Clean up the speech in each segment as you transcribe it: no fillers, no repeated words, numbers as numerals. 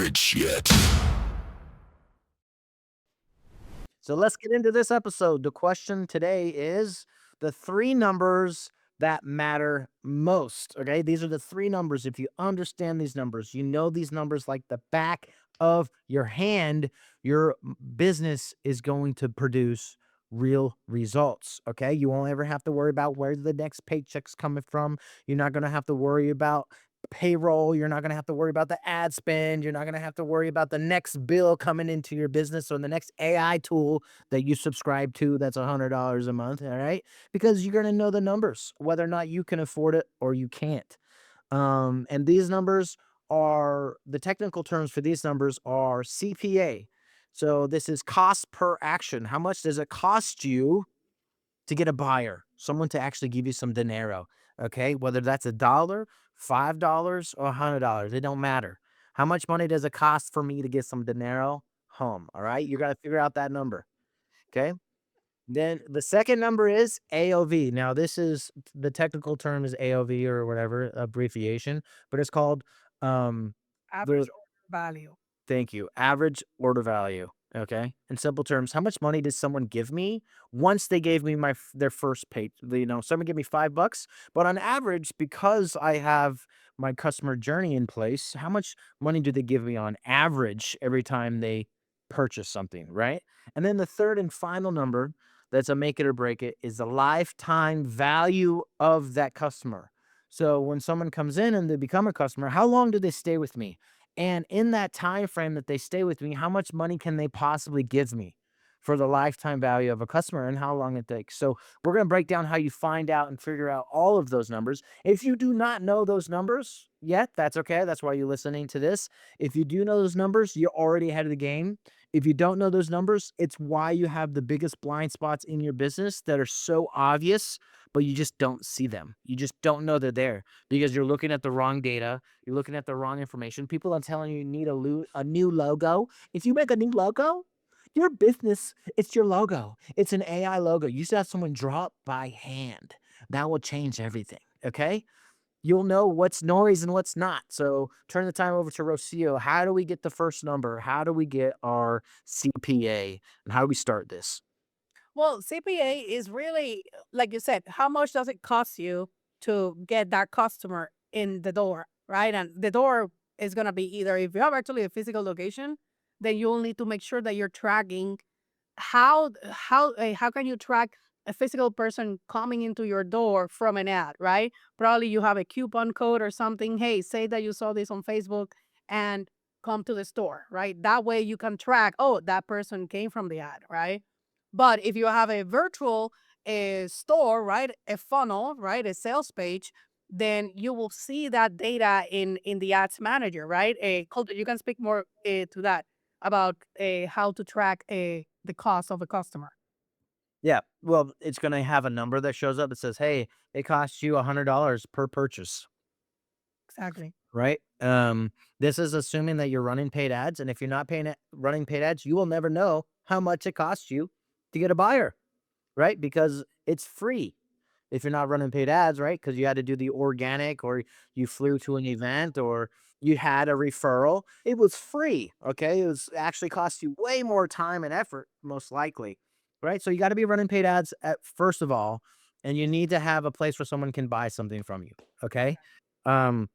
rich yet. So let's get into this episode. The question today is the three numbers that matter most. Okay. These are the three numbers. If you understand these numbers, you know these numbers like the back of your hand, your business is going to produce real results. Okay. You won't ever have to worry about where the next paycheck's coming from. You're not going to have to worry about payroll. You're not going to have to worry about the ad spend. You're not going to have to worry about the next bill coming into your business or the next AI tool that you subscribe to that's $100 a month. All right. Because you're going to know the numbers, whether or not you can afford it or you can't. And these numbers are the technical terms for these numbers are CPA. So this is cost per action. How much does it cost you to get a buyer, someone to actually give you some dinero, okay? Whether that's a dollar, $5, or $100, it don't matter. How much money does it cost for me to get some dinero home, all right? You gotta figure out that number, okay? Then the second number is AOV. Now, this is the technical term is AOV or whatever, abbreviation, but it's called the Average order value. Thank you. Average order value. Okay. In simple terms, how much money did someone give me once they gave me their first pay? Someone gave me $5, but on average, because I have my customer journey in place, how much money do they give me on average every time they purchase something, right? And then the third and final number that's a make it or break it is the lifetime value of that customer. So when someone comes in and they become a customer, how long do they stay with me? And in that time frame that they stay with me, how much money can they possibly give me for the lifetime value of a customer and how long it takes? So we're going to break down how you find out and figure out all of those numbers. If you do not know those numbers yet, that's okay. That's why you're listening to this. If you do know those numbers, you're already ahead of the game. If you don't know those numbers, it's why you have the biggest blind spots in your business that are so obvious, but you just don't see them. You just don't know they're there because you're looking at the wrong data. You're looking at the wrong information. People are telling you need a new logo. If you make a new logo, your business, it's your logo. It's an AI logo. You should have someone draw it by hand. That will change everything. Okay. You'll know what's noise and what's not. So turn the time over to Rocio. How do we get the first number? How do we get our CPA? And how do we start this? Well, CPA is really, like you said, how much does it cost you to get that customer in the door, right? And the door is going to be either if you have actually a physical location, then you'll need to make sure that you're tracking how can you track a physical person coming into your door from an ad, right? Probably you have a coupon code or something. Hey, say that you saw this on Facebook and come to the store, right? That way you can track, oh, that person came from the ad, right? But if you have a virtual store, right, a funnel, right, a sales page, then you will see that data in the ads manager, right? You can speak more to that about how to track the cost of a customer. Yeah. Well, it's going to have a number that shows up that says, hey, it costs you $100 per purchase. Exactly. Right? This is assuming that you're running paid ads, and if you're not running paid ads, you will never know how much it costs you to get a buyer, right? Because it's free if you're not running paid ads, right? Because you had to do the organic, or you flew to an event, or you had a referral. It was free, okay? It was actually cost you way more time and effort, most likely, right? So you got to be running paid ads at first of all, and you need to have a place where someone can buy something from you, okay? Um,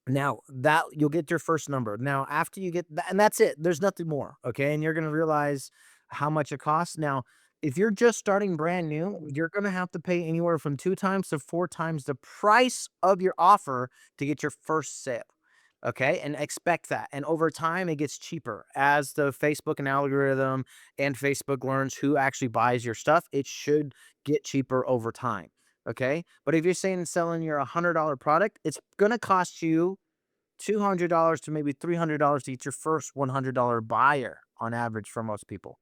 now that you'll get your first number. Now, after you get that, and that's it, there's nothing more. Okay. And you're going to realize how much it costs. Now, if you're just starting brand new, you're going to have to pay anywhere from 2 times to 4 times the price of your offer to get your first sale. Okay. And expect that. And over time, it gets cheaper as the Facebook and algorithm and Facebook learns who actually buys your stuff. It should get cheaper over time. Okay. But if you're saying selling your $100 product, it's going to cost you $200 to maybe $300 to get your first $100 buyer on average for most people.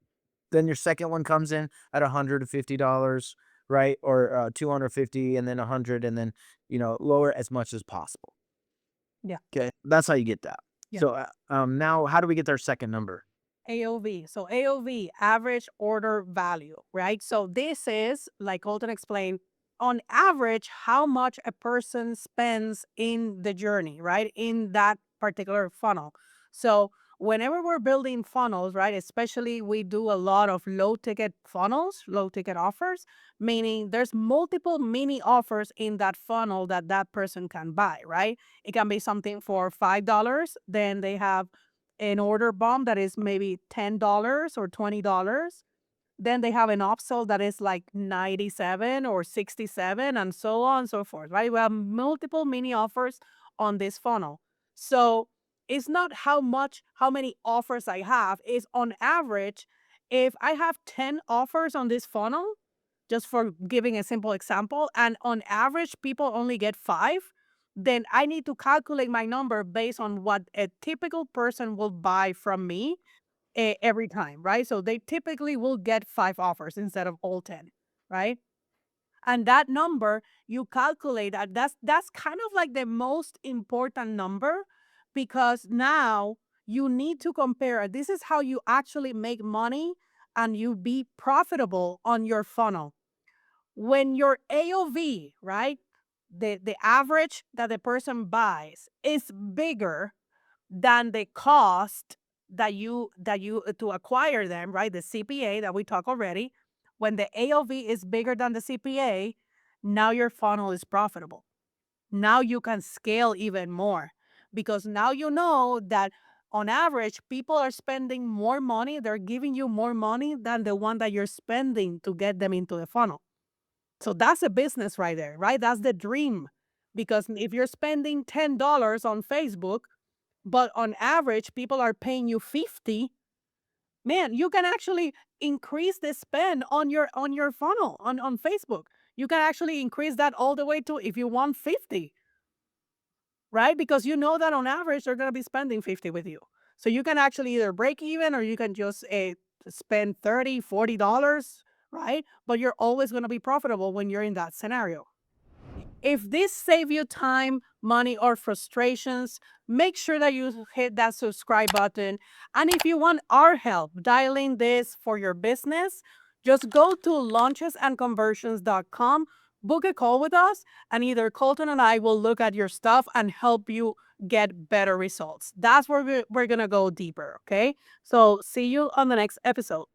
Then your second one comes in at $150, right? Or 250 and then 100 and then, lower as much as possible. Yeah. Okay. That's how you get that. Yeah. So now how do we get our second number? AOV. So AOV, average order value, right? So this is, like Colton explained, on average, how much a person spends in the journey, right? In that particular funnel. So whenever we're building funnels, right, especially we do a lot of low ticket funnels, low ticket offers, meaning there's multiple mini offers in that funnel that that person can buy, right? It can be something for $5, then they have an order bump that is maybe $10 or $20. Then they have an upsell that is like 97 or 67 and so on and so forth, right? We have multiple mini offers on this funnel. So it's not how many offers I have, is on average, if I have 10 offers on this funnel, just for giving a simple example, and on average people only get 5, then I need to calculate my number based on what a typical person will buy from me every time, right? So they typically will get 5 offers instead of all 10, right? And that number, you calculate that. That's kind of like the most important number, because now you need to compare. This is how you actually make money and you be profitable on your funnel. When your AOV, right? The average that the person buys is bigger than the cost that you to acquire them, right? The CPA that we talked already. When the AOV is bigger than the CPA, now your funnel is profitable. Now you can scale even more, because now you know that on average people are spending more money, they're giving you more money than the one that you're spending to get them into the funnel. So that's a business right there, right? That's the dream. Because if you're spending $10 on Facebook, but on average people are paying you 50, man, you can actually increase the spend on your funnel on Facebook. You can actually increase that all the way to, if you want, 50, right? Because you know that on average they're going to be spending 50 with you. So you can actually either break even or you can just spend 30, $40, right? But you're always going to be profitable when you're in that scenario. If this save you time, money, or frustrations, make sure that you hit that subscribe button. And if you want our help dialing this for your business, just go to launchesandconversions.com, book a call with us, and either Colton and I will look at your stuff and help you get better results. That's where we're going to go deeper. Okay. So see you on the next episode.